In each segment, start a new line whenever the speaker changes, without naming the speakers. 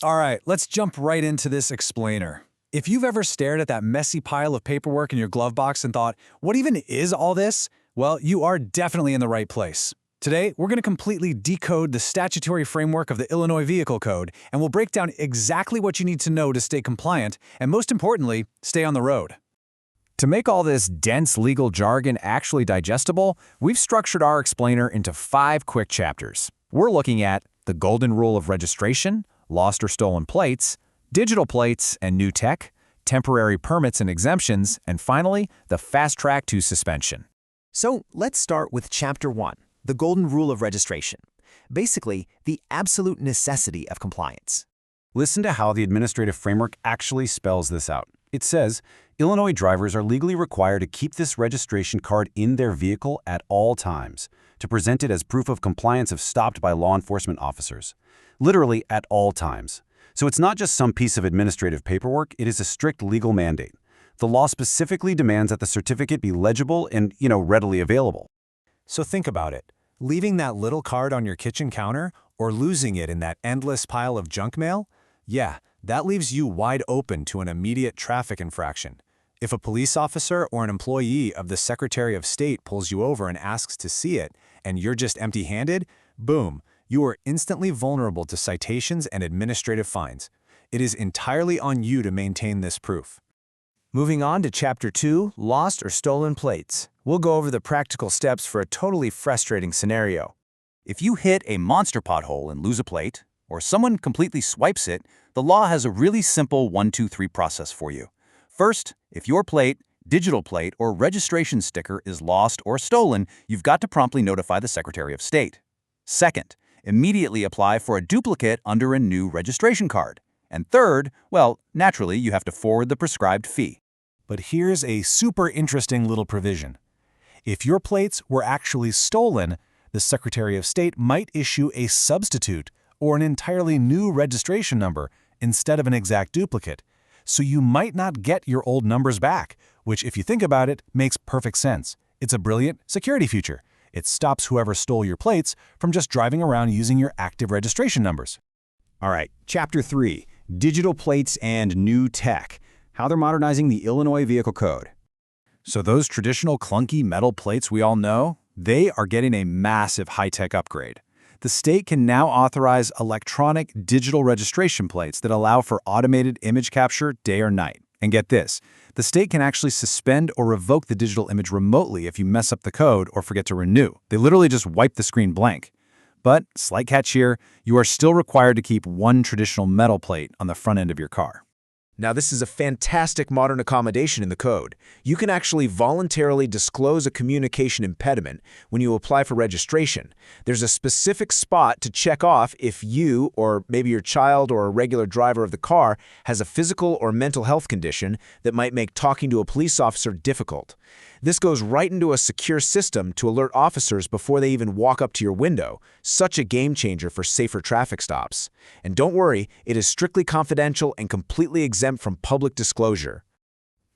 All right, let's jump right into this explainer. If you've ever stared at that messy pile of paperwork in your glove box and thought, what even is all this? Well, you are definitely in the right place. Today, we're going to completely decode the statutory framework of the Illinois Vehicle Code, and we'll break down exactly what you need to know to stay compliant, and most importantly, stay on the road. To make all this dense legal jargon actually digestible, we've structured our explainer into 5 quick chapters. We're looking at the golden rule of registration, lost or stolen plates, digital plates and new tech, temporary permits and exemptions, and finally, the fast track to suspension.
So let's start with Chapter 1, the golden rule of registration. Basically, the absolute necessity of compliance.
Listen to how the administrative framework actually spells this out. It says, Illinois drivers are legally required to keep this registration card in their vehicle at all times, to present it as proof of compliance if stopped by law enforcement officers. Literally at all times. So it's not just some piece of administrative paperwork, it is a strict legal mandate. The law specifically demands that the certificate be legible and, readily available.
So think about it. Leaving that little card on your kitchen counter or losing it in that endless pile of junk mail? Yeah, that leaves you wide open to an immediate traffic infraction. If a police officer or an employee of the Secretary of State pulls you over and asks to see it, and you're just empty-handed, boom, you are instantly vulnerable to citations and administrative fines. It is entirely on you to maintain this proof. Moving on to Chapter 2, Lost or Stolen Plates. We'll go over the practical steps for a totally frustrating scenario.
If you hit a monster pothole and lose a plate, or someone completely swipes it, the law has a really simple 1, 2, 3 process for you. First, if your plate, digital plate, or registration sticker is lost or stolen, you've got to promptly notify the Secretary of State. Second, immediately apply for a duplicate under a new registration card. And third, well, naturally, you have to forward the prescribed fee.
But here's a super interesting little provision. If your plates were actually stolen, the Secretary of State might issue a substitute or an entirely new registration number instead of an exact duplicate. So you might not get your old numbers back, which, if you think about it, makes perfect sense. It's a brilliant security feature. It stops whoever stole your plates from just driving around using your active registration numbers.
All right, Chapter 3, Digital Plates and New Tech, how they're modernizing the Illinois Vehicle Code.
So those traditional clunky metal plates we all know, they are getting a massive high-tech upgrade. The state can now authorize electronic digital registration plates that allow for automated image capture day or night. And get this, the state can actually suspend or revoke the digital image remotely if you mess up the code or forget to renew. They literally just wipe the screen blank. But, slight catch here, you are still required to keep one traditional metal plate on the front end of your car.
Now, this is a fantastic modern accommodation in the code. You can actually voluntarily disclose a communication impediment when you apply for registration. There's a specific spot to check off if you, or maybe your child or a regular driver of the car, has a physical or mental health condition that might make talking to a police officer difficult. This goes right into a secure system to alert officers before they even walk up to your window. Such a game changer for safer traffic stops. And don't worry, it is strictly confidential and completely exempt from public disclosure.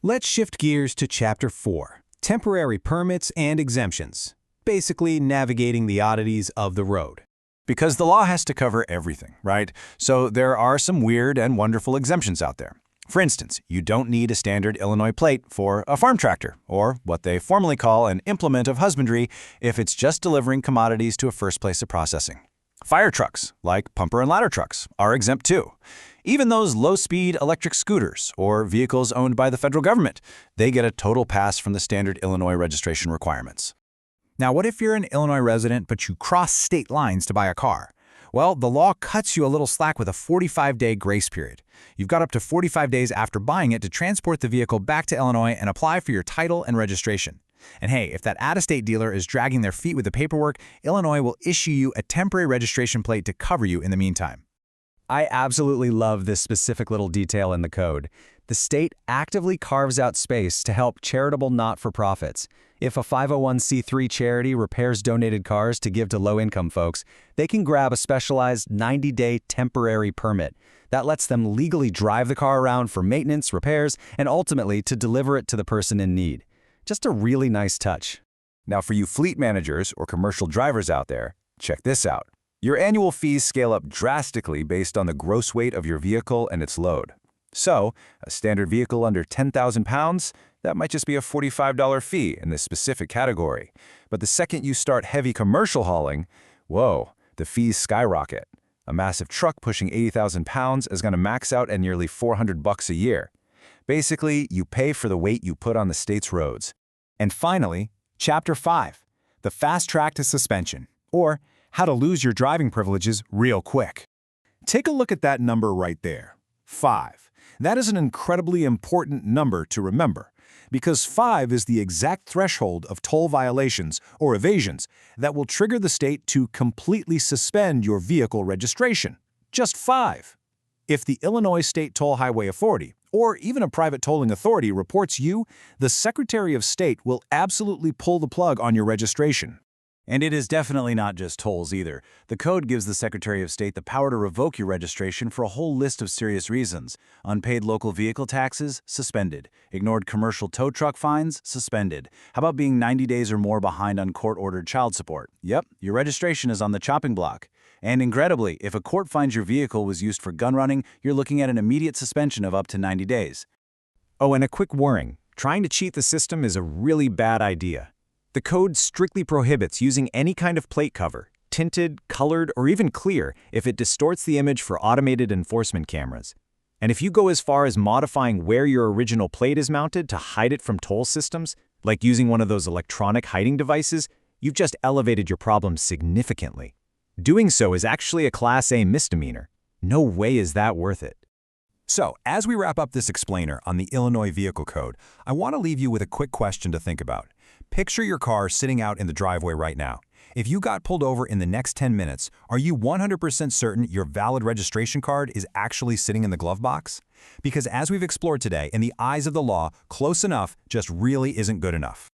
Let's shift gears to Chapter 4, Temporary Permits and Exemptions. Basically, navigating the oddities of the road. Because the law has to cover everything, right? So there are some weird and wonderful exemptions out there. For instance, you don't need a standard Illinois plate for a farm tractor, or what they formally call an implement of husbandry if it's just delivering commodities to a first place of processing. Fire trucks, like pumper and ladder trucks, are exempt too. Even those low-speed electric scooters or vehicles owned by the federal government, they get a total pass from the standard Illinois registration requirements. Now, what if you're an Illinois resident but you cross state lines to buy a car? Well, the law cuts you a little slack with a 45-day grace period. You've got up to 45 days after buying it to transport the vehicle back to Illinois and apply for your title and registration. And hey, if that out-of-state dealer is dragging their feet with the paperwork, Illinois will issue you a temporary registration plate to cover you in the meantime. I absolutely love this specific little detail in the code. The state actively carves out space to help charitable not-for-profits. If a 501c3 charity repairs donated cars to give to low-income folks, they can grab a specialized 90-day temporary permit. That lets them legally drive the car around for maintenance, repairs, and ultimately to deliver it to the person in need. Just a really nice touch. Now for you fleet managers or commercial drivers out there, check this out.
Your annual fees scale up drastically based on the gross weight of your vehicle and its load. So, a standard vehicle under 10,000 pounds, that might just be a $45 fee in this specific category. But the second you start heavy commercial hauling, whoa, the fees skyrocket. A massive truck pushing 80,000 pounds is going to max out at nearly $400 a year. Basically, you pay for the weight you put on the state's roads.
And finally, Chapter 5, the fast track to suspension, or how to lose your driving privileges real quick. Take a look at that number right there, 5. That is an incredibly important number to remember, because 5 is the exact threshold of toll violations or evasions that will trigger the state to completely suspend your vehicle registration. Just 5. If the Illinois State Toll Highway Authority, or even a private tolling authority, reports you, the Secretary of State will absolutely pull the plug on your registration.
And it is definitely not just tolls either. The code gives the Secretary of State the power to revoke your registration for a whole list of serious reasons. Unpaid local vehicle taxes? Suspended. Ignored commercial tow truck fines? Suspended. How about being 90 days or more behind on court-ordered child support? Yep, your registration is on the chopping block. And incredibly, if a court finds your vehicle was used for gun running, you're looking at an immediate suspension of up to 90 days.
Oh, and a quick warning, trying to cheat the system is a really bad idea. The code strictly prohibits using any kind of plate cover, tinted, colored, or even clear, if it distorts the image for automated enforcement cameras. And if you go as far as modifying where your original plate is mounted to hide it from toll systems, like using one of those electronic hiding devices, you've just elevated your problem significantly. Doing so is actually a Class A misdemeanor. No way is that worth it. So, as we wrap up this explainer on the Illinois Vehicle Code, I want to leave you with a quick question to think about. Picture your car sitting out in the driveway right now. If you got pulled over in the next 10 minutes, are you 100% certain your valid registration card is actually sitting in the glove box? Because as we've explored today, in the eyes of the law, close enough just really isn't good enough.